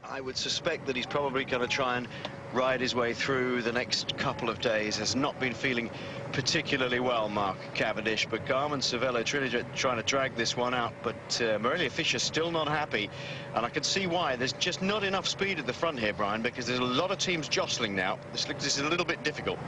I would suspect that he's probably going to try and ride his way through the next couple of days. Has not been feeling particularly well, Mark Cavendish, but Garmin Cervelo trying to drag this one out, but Morelia Fischer still not happy, and I can see why. There's just not enough speed at the front here, Brian, because there's a lot of teams jostling now. This is a little bit difficult.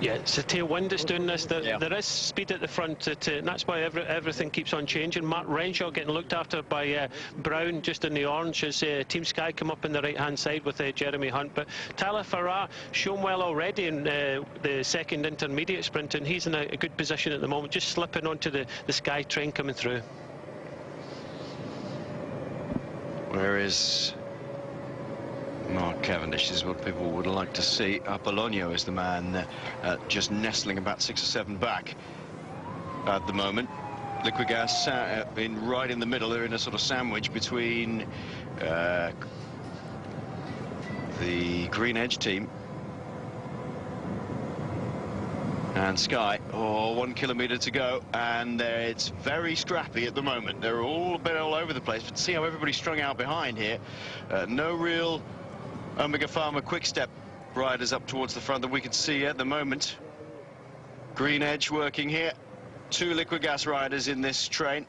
Yeah, it's the tailwind that's doing this. There is speed at the front, and that's why everything keeps on changing. Mark Renshaw getting looked after by Brown just in the orange as Team Sky come up in the right-hand side with Jeremy Hunt. But Tyler Farrar shown well already in the second intermediate sprint, and he's in a good position at the moment, just slipping onto the Sky train coming through. Where is Mark Cavendish? This is what people would like to see. Apolonio is the man just nestling about 6 or 7 back at the moment. Liquigas been right in the middle. They're in a sort of sandwich between the Green Edge team and Sky. 1 kilometre to go, and it's very scrappy at the moment. They're all a bit all over the place, but see how everybody's strung out behind here. No real Omega Pharma quick step riders up towards the front that we can see at the moment. Green Edge working here. 2 Liquigas riders in this train.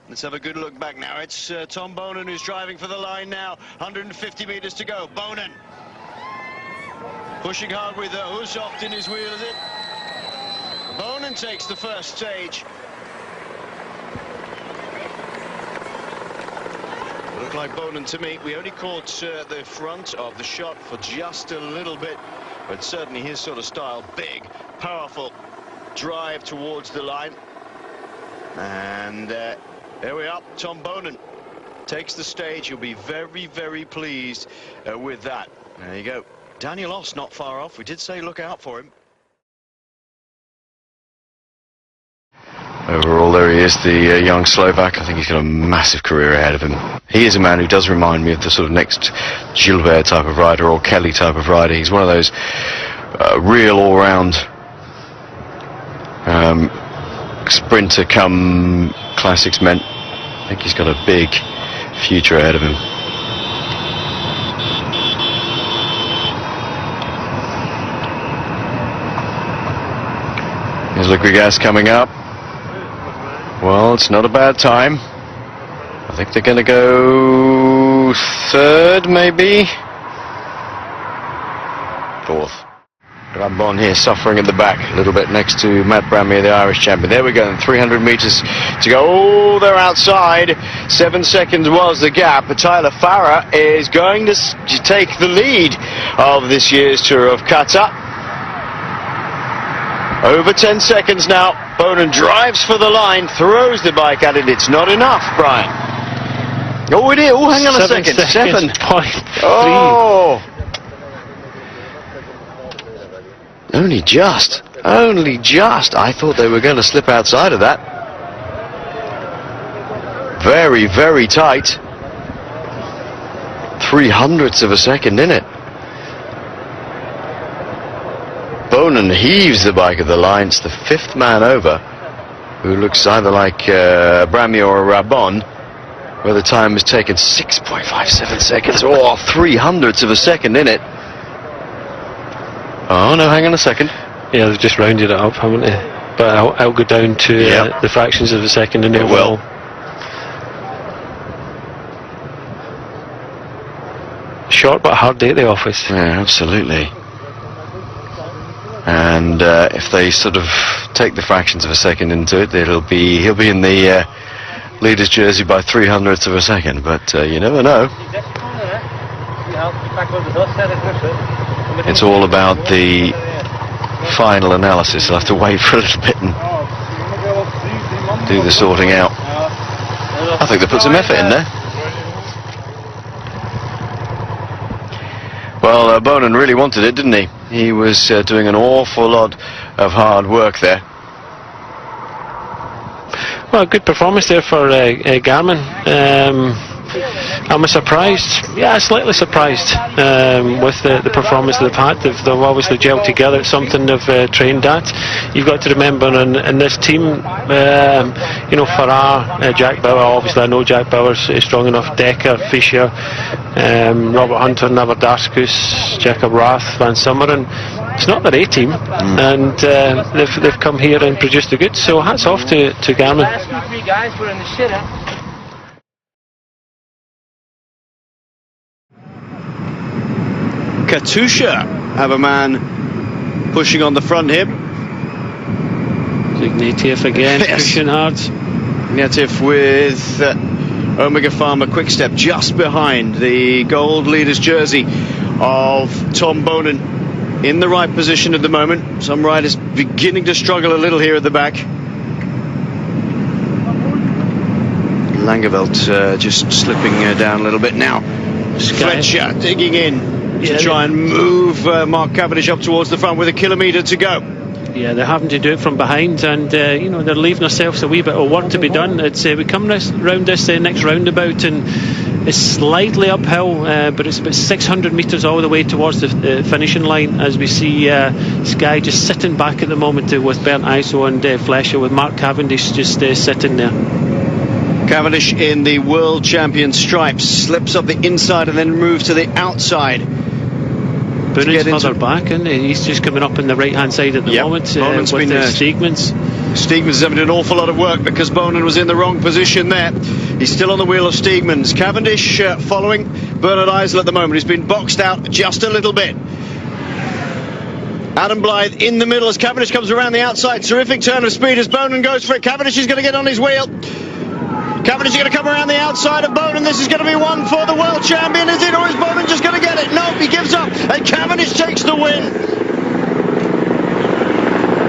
Let's have a good look back now. It's Tom Boonen who's driving for the line now. 150 metres to go. Boonen pushing hard with Husoft in his wheel, is it? Boonen takes the first stage. Looked like Boonen to me. We only caught the front of the shot for just a little bit, but certainly his sort of style, big, powerful drive towards the line. And there we are. Tom Boonen takes the stage. He'll be very, very pleased with that. There you go. Daniel Oss not far off. We did say look out for him. Overall, there he is, the young Slovak. I think he's got a massive career ahead of him. He is a man who does remind me of the sort of next Gilbert type of rider or Kelly type of rider. He's one of those real all-round sprinter come classics men. I think he's got a big future ahead of him. Here's Liquigas coming up. Well, it's not a bad time. I think they're going to go 3rd, maybe 4th. Rabon here suffering at the back, a little bit next to Matt Brammy, the Irish champion. There we go, 300 metres to go. Oh, they're outside. 7 seconds was the gap. But Tyler Farrar is going to take the lead of this year's Tour of Qatar. Over 10 seconds now. Boonen drives for the line, throws the bike at it. It's not enough, Brian. Oh, it is. Oh, hang on a second. 7.3. Oh. Only just. Only just. I thought they were going to slip outside of that. Very, very tight. 0.03 of a second in it. Boonen heaves the bike at the line. It's the 5th man over, who looks either like Brammy or Rabon, where the time was taken 6.57 seconds, or 0.03 of a second in it. Oh no, hang on a second. Yeah, they've just rounded it up, haven't they? But I'll go down to the fractions of a second in it. It will. Short but hard day at the office. Yeah, absolutely. And if they sort of take the fractions of a second into it, he'll be in the leader's jersey by 0.03 of a second. But you never know. It's all about the final analysis. I'll have to wait for a little bit and do the sorting out. I think they put some effort in there. Well, Boonen really wanted it, didn't he? He was doing an awful lot of hard work there. Well, good performance there for Garmin. Am I surprised? Yeah, slightly surprised with the performance they've had. They've obviously gelled together. It's something they've trained at. You've got to remember in this team, you know, Farrar, Jack Bauer, obviously I know Jack Bauer's strong enough, Decker, Fisher, Robert Hunter, Navardaskus, Jacob Rath, Van Summeren. It's not their A-team, and they've come here and produced the goods, so hats off to Garmin. Katusha have a man pushing on the front hip. Ignatieff again, Yes. pushing hard. Ignatieff with Omega Pharma Quickstep just behind the gold leaders jersey of Tom Boonen, in the right position at the moment. Some riders beginning to struggle a little here at the back. Langeveld just slipping down a little bit now. Fletcher digging in to try and move Mark Cavendish up towards the front with a kilometre to go. Yeah, they're having to do it from behind, and you know, they're leaving themselves a wee bit of work to be done. It's we come round this next roundabout, and it's slightly uphill, but it's about 600 metres all the way towards the finishing line, as we see Sky just sitting back at the moment with Bernd Iso and Fletcher, with Mark Cavendish just sitting there. Cavendish in the world champion stripes slips up the inside and then moves to the outside. Boonen's further back, and he's just coming up on the right hand side at the moment with Steegmans. Steegmans is having an awful lot of work because Boonen was in the wrong position there. He's still on the wheel of Steegmans. Cavendish following Bernard Eisel at the moment. He's been boxed out just a little bit. Adam Blythe in the middle as Cavendish comes around the outside. Terrific turn of speed as Boonen goes for it. Cavendish is going to get on his wheel. Cavendish is going to come around the outside of Boonen. This is going to be one for the world champion, is it? Or is Boonen just going to get it? No, he gives up. And Cavendish takes the win.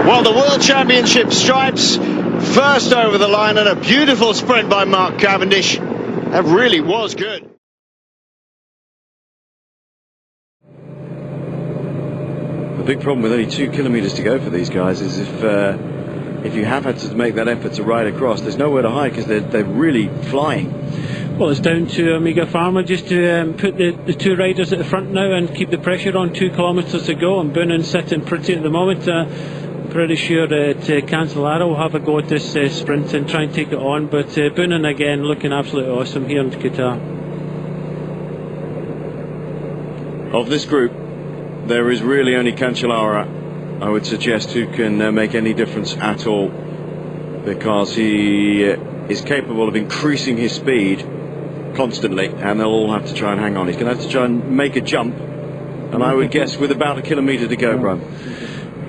Well, the world championship stripes first over the line, and a beautiful sprint by Mark Cavendish. That really was good. The big problem with only 2 kilometres to go for these guys is if you have had to make that effort to ride across, there's nowhere to hide because they're really flying. Well, it's down to Omega Pharma just to put the 2 riders at the front now and keep the pressure on. 2 kilometres to go, and Boonen sitting pretty at the moment. Pretty sure that Cancellara will have a go at this sprint and try and take it on, but Boonen again looking absolutely awesome here in Qatar. Of this group, there is really only Cancellara, I would suggest, who can make any difference at all, because he is capable of increasing his speed constantly, and they'll all have to try and hang on. He's going to have to try and make a jump, and I would guess with about a kilometre to go, Brian.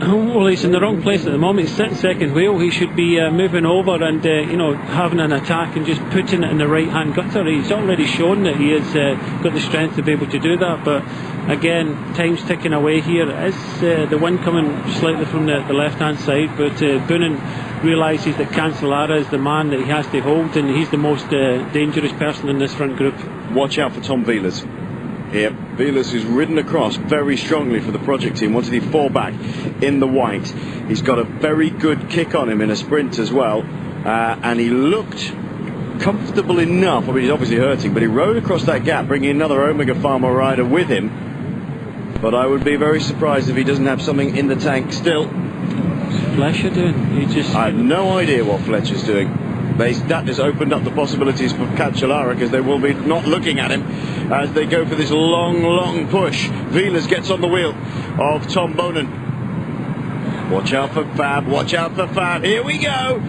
Well, he's in the wrong place at the moment. He's sitting second wheel. He should be moving over and you know, having an attack and just putting it in the right hand gutter. He's already shown that he has got the strength to be able to do that, but again, time's ticking away here. Is the wind coming slightly from the left hand side, but Boonen realises that Cancellara is the man that he has to hold, and he's the most dangerous person in this front group. Watch out for Tom Vilas here. Vilas, who's ridden across very strongly for the project team. Wanted he fall back in the white. He's got a very good kick on him in a sprint as well, and he looked comfortable enough. I mean, he's obviously hurting, but he rode across that gap, bringing another Omega Pharma rider with him. But I would be very surprised if he doesn't have something in the tank still. What's Fletcher doing? I have no idea what Fletcher's doing. That has opened up the possibilities for Cancellara, because they will be not looking at him as they go for this long push. Vilas gets on the wheel of Tom Boonen. Watch out for Fab, watch out for Fab. Here we go.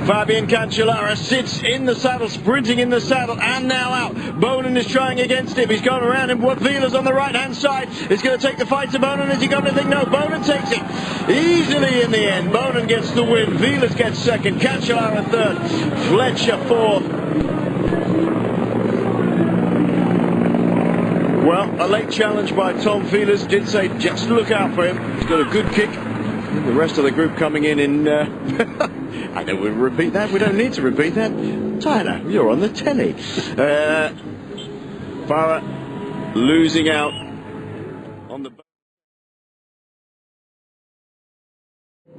Fabian Cancellara sits in the saddle, sprinting in the saddle, and now out. Boonen is trying against him. He's gone around him. Vilas on the right-hand side is going to take the fight to Boonen. Has he got anything? No, Boonen takes it easily in the end. Boonen gets the win. Vilas gets second. Cancellara third. Fletcher fourth. Well, a late challenge by Tom Vilas. Did say just look out for him. He's got a good kick. The rest of the group coming in I know we'll repeat that. We don't need to repeat that. Tyler, you're on the telly. Farah losing out on the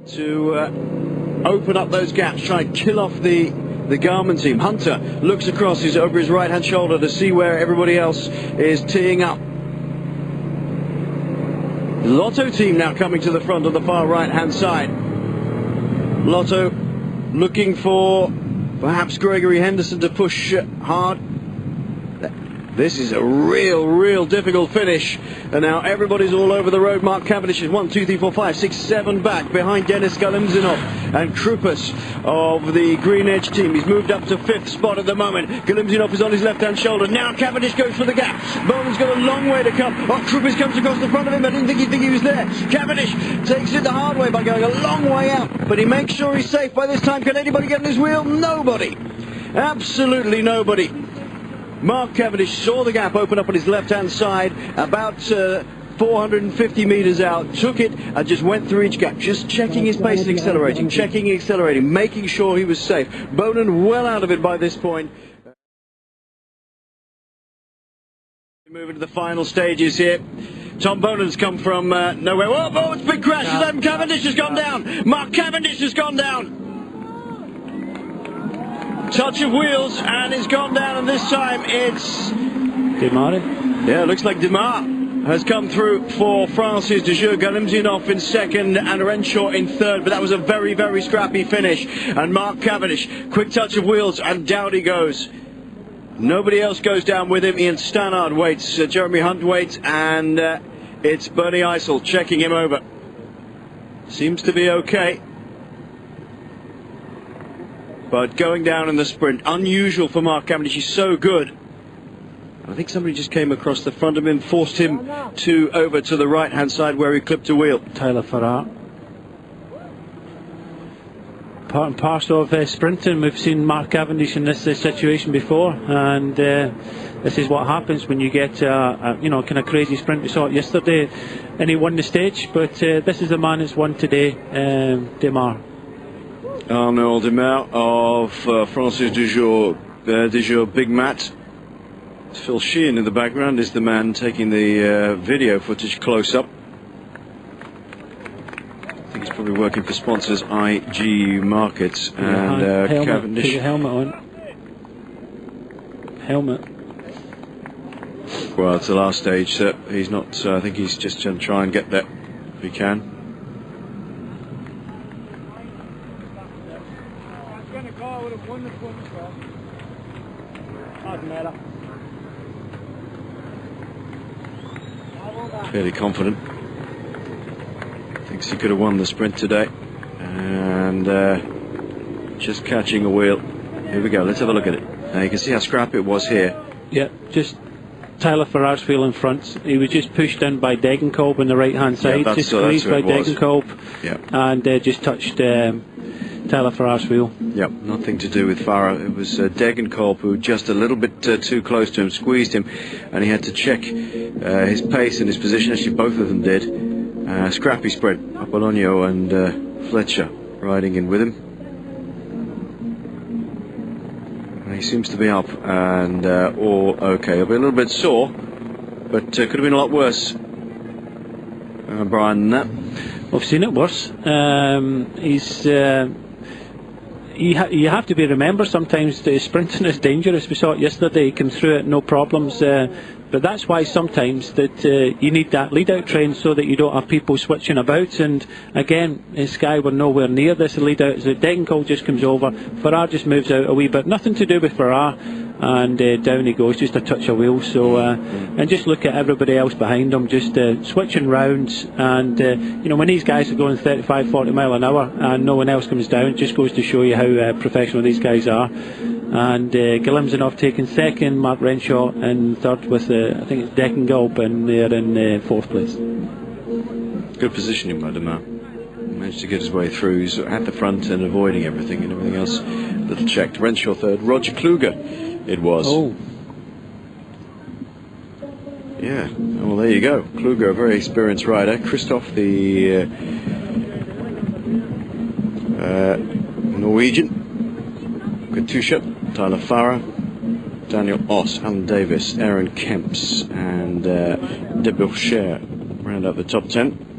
to open up those gaps, try and kill off the the Garmin team. Hunter looks across over his right-hand shoulder to see where everybody else is teeing up. Lotto team now coming to the front on the far right-hand side. Lotto looking for perhaps Gregory Henderson to push hard. This is a real difficult finish, and now everybody's all over the road. Mark Cavendish is 1, 2, 3, 4, 5, 6, 7 back behind Denis Galimzinov and Krupas of the Green Edge team. He's moved up to 5th spot at the moment. Galimzinov is on his left-hand shoulder. Now Cavendish goes for the gap. Bowen's got a long way to come. Oh, Krupas comes across the front of him. I didn't think he was there. Cavendish takes it the hard way by going a long way out, but he makes sure he's safe by this time. Can anybody get on his wheel? Nobody. Absolutely nobody. Mark Cavendish saw the gap open up on his left-hand side, about 450 metres out, took it and just went through each gap, just checking his pace and accelerating, making sure he was safe. Boonen well out of it by this point. Moving to the final stages here. Tom Boonen's come from nowhere. Oh, it's a big crash. Cavendish has gone down. Mark Cavendish has gone down. Touch of wheels and it's gone down, and this time it's Demar. Yeah, looks like Demar has come through for Francis de Jeux. Galimzinov in 2nd and Renshaw in 3rd, but that was a very scrappy finish. And Mark Cavendish, quick touch of wheels and down he goes. Nobody else goes down with him. Ian Stannard waits, Jeremy Hunt waits, and it's Bernie Eisel checking him over. Seems to be okay. But going down in the sprint, unusual for Mark Cavendish. He's so good. I think somebody just came across the front of him, forced him over to the right-hand side where he clipped a wheel. Tyler Farrar. Part and parcel of sprinting. We've seen Mark Cavendish in this situation before, and this is what happens when you get you know, kind of crazy sprint. We saw it yesterday, and he won the stage. But this is the man that's won today, Demar. Arnaud Demar of Francis de Jeux Big Mat. Phil Sheehan in the background is the man taking the video footage close up. I think he's probably working for sponsors IG Markets. And Cavendish. Put your helmet on. Helmet. Well, it's the last stage, sir. He's not. I think he's just going to try and get there if he can. Fairly confident. Thinks he could have won the sprint today. And just catching a wheel. Here we go, let's have a look at it. Now you can see how scrappy it was here. Yeah, just Tyler Farrar's wheel in front. He was just pushed in by Degenkolb on the right hand side. Yeah, just squeezed by Degenkolb. Yeah. And just touched Tyler Farrar's wheel. Yep, nothing to do with Farrar. It was Degenkolb who just a little bit too close to him, squeezed him, and he had to check his pace and his position. Actually, both of them did. Scrappy sprint. Apollonio and Fletcher riding in with him. And he seems to be up and all okay. He'll be a little bit sore, but could have been a lot worse. Brian, I've seen it worse. You have to be remembered sometimes that sprinting is dangerous. We saw it yesterday. He came through it no problems. But that's why sometimes that you need that lead-out train so that you don't have people switching about. And again, Sky were nowhere near this lead-out. So Degenkolb just comes over. Farrar just moves out a wee bit. Nothing to do with Farrar. And down he goes, just a touch of wheel. So and just look at everybody else behind him, just switching rounds. And you know, when these guys are going 35, 40 mile an hour and no one else comes down, it just goes to show you how professional these guys are. And Galimzinov taking 2nd, Mark Renshaw in 3rd with I think it's Degenkolb, and they're in 4th place. good positioning by Demar. Managed to get his way through. He's at the front and avoiding everything, and everything else a little checked. Renshaw 3rd, Roger Kluger it was. Oh. Yeah, well there you go. Kluger, a very experienced rider. Christoph, the Norwegian. Katusha, Tyler Farrar, Daniel Oss, Alan Davis, Aaron Kemps and De Bourchier round out the top 10.